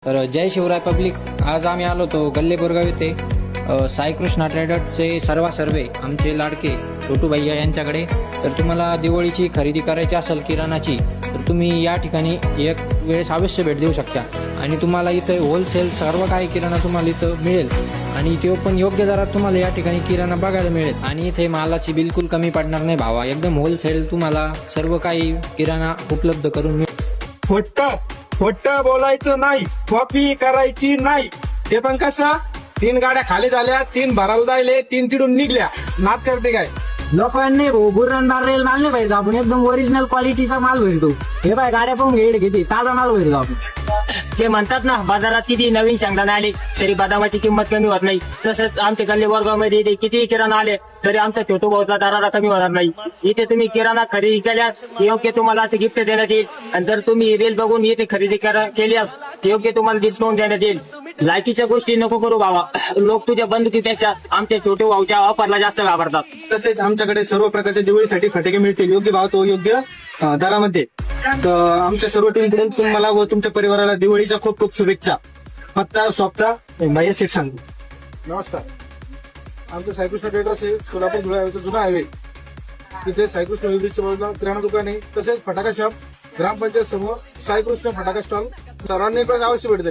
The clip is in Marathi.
तर जय शिवराय पब्लिक. आज आम्ही आलो तो गल्ले बोरगाव येथे साईकृष्णा ट्रेडर्सचे सर्वे आमचे लाडके छोटू भैया यांच्याकडे. तर तुम्हाला दिवाळीची खरेदी करायची असेल किराणाची तर तुम्ही या ठिकाणी एक वेळेस अवश्य भेट देऊ शकता. आणि तुम्हाला इथं होलसेल सर्व काही किराणा तुम्हाला इथं मिळेल आणि तो पण योग्य दरात तुम्हाला या ठिकाणी किराणा बघायला मिळेल. आणि इथे मालाची बिलकुल कमी पडणार नाही भावा. एकदम होलसेल तुम्हाला सर्व काही किराणा उपलब्ध करून मिळेल. खोट बोलायचं नाही, कॉपी करायची नाही. ते पण कसं 3 गाड्या खाली झाल्या, 3 भरायला जायले, 3 तिडून निघल्या. नाद करते काय लोकांनी बुरण रेल माल नाही पाहिजे. आपण एकदम ओरिजिनल क्वालिटीचा माल भरतो. हे बाय गाड्या पण घेड घेते, ताजा माल भरतो आपण. ते म्हणतात ना, बाजारात किती नवीन शेंगदाणे आले तरी बदामाची किंमत कमी होत नाही. तसंच आमच्या गल्ले वर्गामध्ये किती किराणा आले तरी आमचा छोटू भाऊचा दरारा कमी होणार नाही. इथे तुम्ही किराणा खरेदी केल्यास योग्य तुम्हाला गिफ्ट देण्यात येईल. आणि जर तुम्ही रेल बघून इथे खरेदी केल्यास योग्य तुम्हाला डिस्काउंट देण्यात येईल. लायकीच्या गोष्टी नको करू बाबा. लोक तुझ्या बंदुकीपेक्षा आमच्या छोटू भाऊच्या ऑफरला जास्त घाबरतात. तसेच आमच्याकडे सर्व प्रकारच्या दिवाळीसाठी फटाके मिळतील, योग्य भाव तो योग्य दरामध्ये. तर आमच्या सर्व टीमकडून तुम्हाला व तुमच्या परिवाराला दिवाळीच्या खूप खूप शुभेच्छा. पत्ता शॉपचा भैया सेठ सांगू. नमस्कार. आमचं साईकृष्ण ट्रेडर्स हे सोलापूर धुळ्याचा जुना हायवे, तिथे साईकृष्ण विब्रिजच्या बाजूला किराणा दुकान आहे. तसेच फटाका शॉप, ग्रामपंचायत समोर साईकृष्ण फटाका स्टॉल. सर्वांनी पण अवश्य भेट द्या.